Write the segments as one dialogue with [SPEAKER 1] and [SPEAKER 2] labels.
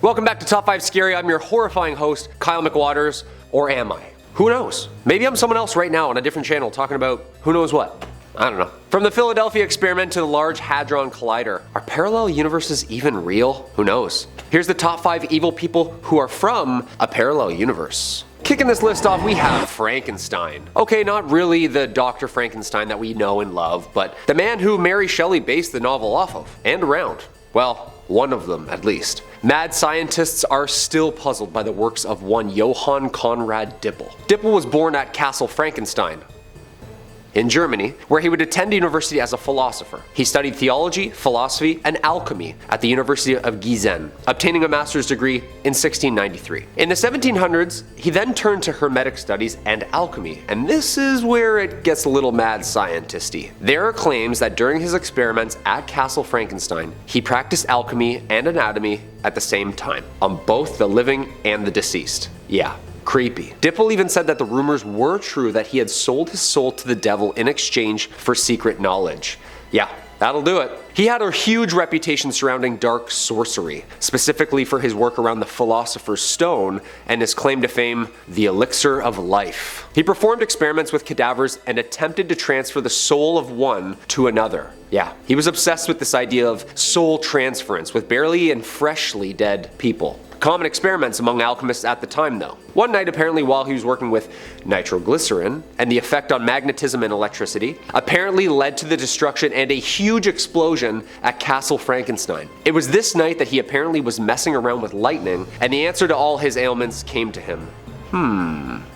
[SPEAKER 1] Welcome back to Top 5 Scary. I'm your horrifying host, Kyle McWaters, or am I? Who knows? Maybe I'm someone else right now on a different channel talking about who knows what. I don't know. From the Philadelphia experiment to the Large Hadron Collider, are parallel universes even real? Who knows? Here's the top 5 evil people who are from a parallel universe. Kicking this list off, we have Frankenstein. Okay, not really the Dr. Frankenstein that we know and love, but the man who Mary Shelley based the novel off of, and around. Well, one of them at least. Mad scientists are still puzzled by the works of one Johann Conrad Dippel. Dippel was born at Castle Frankenstein in Germany, where he would attend university as a philosopher. He studied theology, philosophy, and alchemy at the University of Gießen, obtaining a master's degree in 1693. In the 1700s, he then turned to Hermetic studies and alchemy, and this is where it gets a little mad scientisty. There are claims that during his experiments at Castle Frankenstein, he practiced alchemy and anatomy at the same time, on both the living and the deceased. Yeah. Creepy. Dippel even said that the rumors were true that he had sold his soul to the devil in exchange for secret knowledge. Yeah, that'll do it. He had a huge reputation surrounding dark sorcery, specifically for his work around the Philosopher's Stone and his claim to fame, the Elixir of Life. He performed experiments with cadavers and attempted to transfer the soul of one to another. Yeah, he was obsessed with this idea of soul transference with barely and freshly dead people. Common experiments among alchemists at the time though. One night apparently while he was working with nitroglycerin and the effect on magnetism and electricity apparently led to the destruction and a huge explosion at Castle Frankenstein. It was this night that he apparently was messing around with lightning and the answer to all his ailments came to him.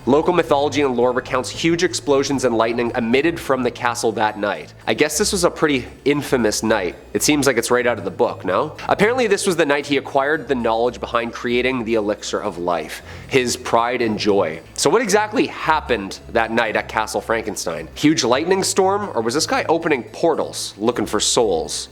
[SPEAKER 1] Local mythology and lore recounts huge explosions and lightning emitted from the castle that night. I guess this was a pretty infamous night. It seems like it's right out of the book, no? Apparently this was the night he acquired the knowledge behind creating the Elixir of Life, his pride and joy. So what exactly happened that night at Castle Frankenstein? Huge lightning storm, or was this guy opening portals looking for souls?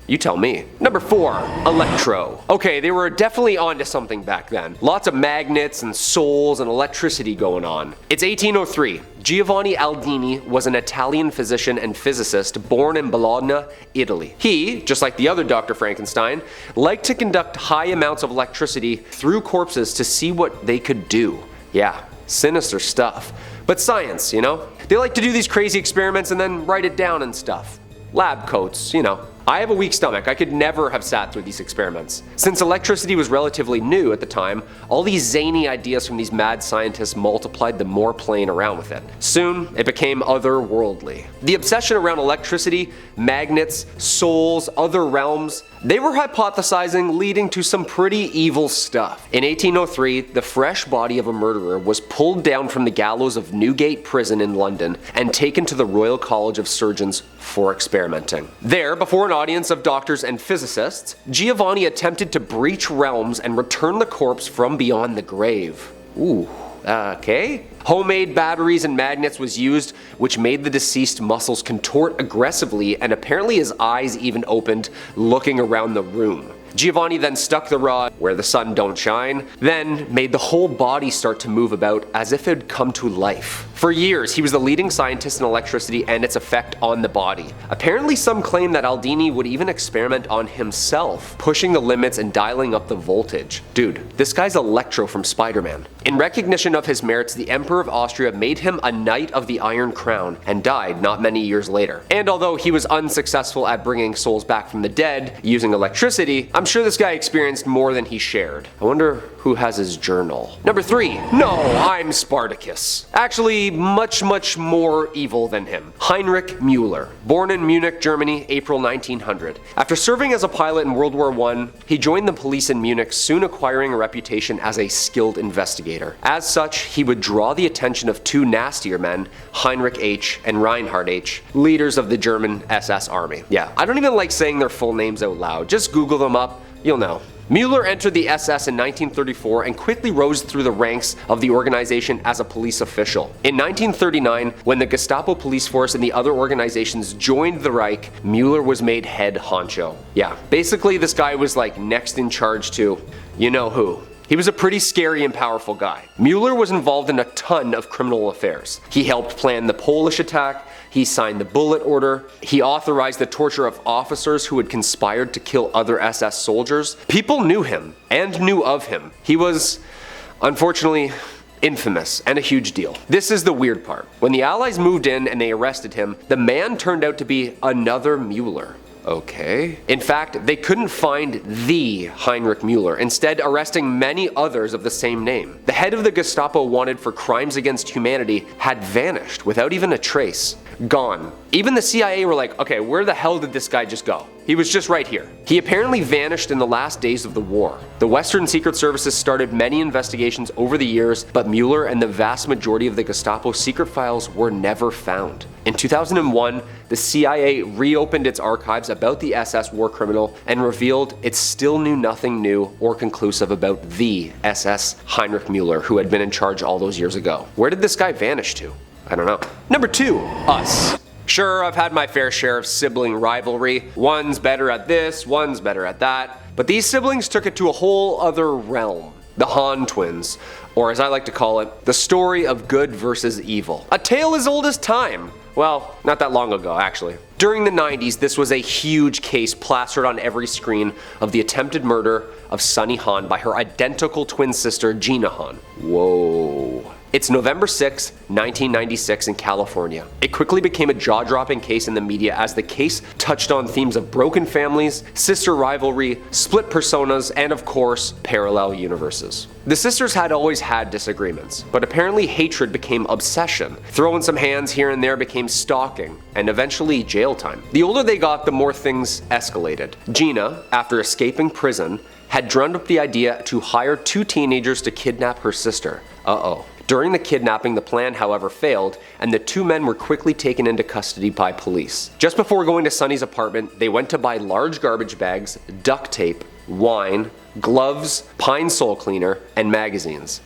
[SPEAKER 1] You tell me. Number 4, Electro. Okay, they were definitely onto something back then. Lots of magnets and souls and electricity going on. It's 1803. Giovanni Aldini was an Italian physician and physicist born in Bologna, Italy. He, just like the other Dr. Frankenstein, liked to conduct high amounts of electricity through corpses to see what they could do. Yeah, sinister stuff. But science, you know? They like to do these crazy experiments and then write it down and stuff. Lab coats, you know. I have a weak stomach. I could never have sat through these experiments. Since electricity was relatively new at the time, all these zany ideas from these mad scientists multiplied the more playing around with it. Soon, it became otherworldly. The obsession around electricity, magnets, souls, other realms, they were hypothesizing leading to some pretty evil stuff. In 1803, the fresh body of a murderer was pulled down from the gallows of Newgate Prison in London and taken to the Royal College of Surgeons for experimenting. There, before an audience of doctors and physicists, Giovanni attempted to breach realms and return the corpse from beyond the grave. Ooh, okay. Homemade batteries and magnets was used, which made the deceased muscles contort aggressively, and apparently his eyes even opened, looking around the room. Giovanni then stuck the rod where the sun don't shine, then made the whole body start to move about as if it had come to life. For years, he was the leading scientist in electricity and its effect on the body. Apparently, some claim that Aldini would even experiment on himself, pushing the limits and dialing up the voltage. Dude, this guy's Electro from Spider-Man. In recognition of his merits, the Emperor of Austria made him a Knight of the Iron Crown and died not many years later. And although he was unsuccessful at bringing souls back from the dead using electricity, I'm sure this guy experienced more than he shared. I wonder who has his journal. Number 3. No, I'm Spartacus. Actually, much more evil than him. Heinrich Müller. Born in Munich, Germany, April 1900. After serving as a pilot in World War I, he joined the police in Munich, soon acquiring a reputation as a skilled investigator. As such, he would draw the attention of 2 nastier men, Heinrich H. and Reinhard H., leaders of the German SS army. Yeah, I don't even like saying their full names out loud. Just Google them up, you'll know. Müller entered the SS in 1934 and quickly rose through the ranks of the organization as a police official. In 1939, when the Gestapo police force and the other organizations joined the Reich, Müller was made head honcho. Yeah, basically this guy was like next in charge to you know who. He was a pretty scary and powerful guy. Müller was involved in a ton of criminal affairs. He helped plan the Polish attack, he signed the bullet order, he authorized the torture of officers who had conspired to kill other SS soldiers. People knew him and knew of him. He was, unfortunately, infamous and a huge deal. This is the weird part. When the Allies moved in and they arrested him, the man turned out to be another Mueller. Okay. In fact, they couldn't find the Heinrich Müller, instead arresting many others of the same name. The head of the Gestapo wanted for crimes against humanity had vanished without even a trace. Gone. Even the CIA were like, okay, where the hell did this guy just go? He was just right here. He apparently vanished in the last days of the war. The Western Secret Services started many investigations over the years, but Mueller and the vast majority of the Gestapo secret files were never found. In 2001, the CIA reopened its archives about the SS war criminal and revealed it still knew nothing new or conclusive about the SS Heinrich Müller who had been in charge all those years ago. Where did this guy vanish to? I don't know. Number 2, us. Sure, I've had my fair share of sibling rivalry. One's better at this, one's better at that. But these siblings took it to a whole other realm. The Han twins, or as I like to call it, the story of good versus evil. A tale as old as time. Well, not that long ago, actually. During the 90s, this was a huge case plastered on every screen of the attempted murder of Sunny Han by her identical twin sister, Gina Han. Whoa. It's November 6, 1996 in California. It quickly became a jaw-dropping case in the media as the case touched on themes of broken families, sister rivalry, split personas, and of course, parallel universes. The sisters had always had disagreements, but apparently hatred became obsession. Throwing some hands here and there became stalking, and eventually jail time. The older they got, the more things escalated. Gina, after escaping prison, had drummed up the idea to hire 2 teenagers to kidnap her sister. Uh-oh. During the kidnapping, the plan, however, failed, and the 2 men were quickly taken into custody by police. Just before going to Sunny's apartment, they went to buy large garbage bags, duct tape, wine, gloves, Pine Sol cleaner, and magazines.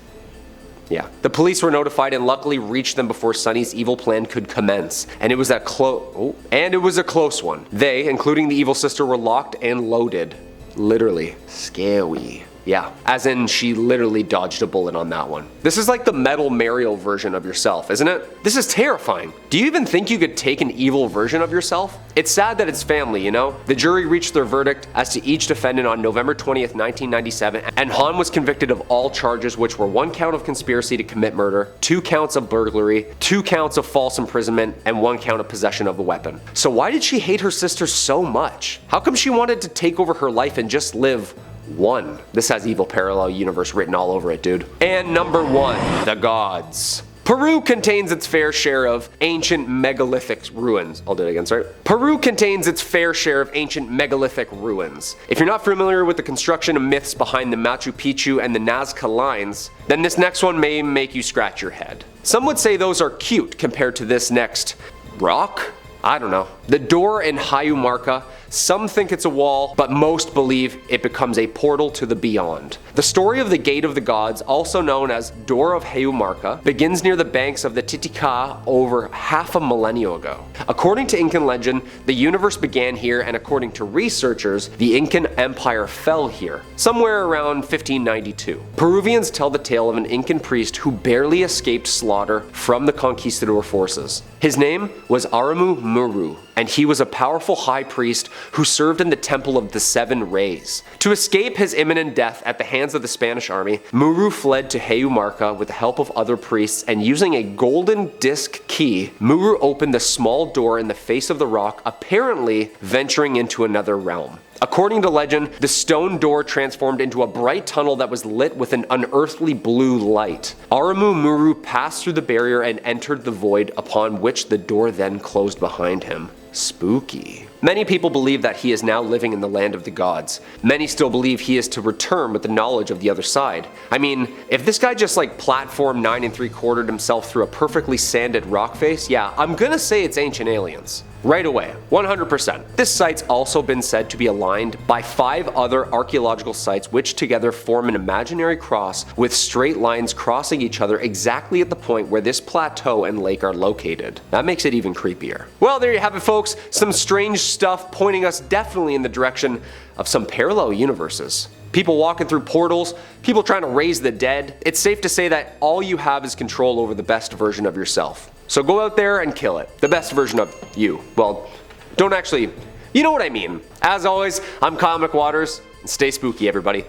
[SPEAKER 1] Yeah. The police were notified and luckily reached them before Sunny's evil plan could commence. And it was a close one. They, including the evil sister, were locked and loaded. Literally. Scary. Yeah, as in she literally dodged a bullet on that one. This is like the Metal Mario version of yourself, isn't it? This is terrifying. Do you even think you could take an evil version of yourself? It's sad that it's family, you know? The jury reached their verdict as to each defendant on November 20th, 1997, and Han was convicted of all charges, which were 1 count of conspiracy to commit murder, 2 counts of burglary, 2 counts of false imprisonment, and 1 count of possession of a weapon. So why did she hate her sister so much? How come she wanted to take over her life and just live one? This has evil parallel universe written all over it, dude. And number 1, the gods. Peru contains its fair share of ancient megalithic ruins. I'll do it again, sorry. Peru contains its fair share of ancient megalithic ruins. If you're not familiar with the construction and myths behind the Machu Picchu and the Nazca lines, then this next one may make you scratch your head. Some would say those are cute compared to this next rock? I don't know. The door in Hayumarca, some think it's a wall, but most believe it becomes a portal to the beyond. The story of the Gate of the Gods, also known as Door of Hayumarca, begins near the banks of the Titicaca over half a millennium ago. According to Incan legend, the universe began here, and according to researchers, the Incan Empire fell here, somewhere around 1592. Peruvians tell the tale of an Incan priest who barely escaped slaughter from the conquistador forces. His name was Aramu Muru, and he was a powerful high priest who served in the Temple of the Seven Rays. To escape his imminent death at the hands of the Spanish army, Muru fled to Hayumarca with the help of other priests, and using a golden disc key, Muru opened the small door in the face of the rock, apparently venturing into another realm. According to legend, the stone door transformed into a bright tunnel that was lit with an unearthly blue light. Aramu Muru passed through the barrier and entered the void, upon which the door then closed behind him. Spooky. Many people believe that he is now living in the land of the gods. Many still believe he is to return with the knowledge of the other side. I mean, if this guy just like platform 9 3/4 himself through a perfectly sanded rock face, yeah, I'm gonna say it's ancient aliens. Right away, 100%. This site's also been said to be aligned by 5 other archaeological sites which together form an imaginary cross with straight lines crossing each other exactly at the point where this plateau and lake are located. That makes it even creepier. Well, there you have it, folks. Some strange stuff pointing us definitely in the direction of some parallel universes. People walking through portals, people trying to raise the dead. It's safe to say that all you have is control over the best version of yourself. So go out there and kill it. The best version of you. Well, don't actually, you know what I mean. As always, I'm Kyle McWaters, and stay spooky, everybody.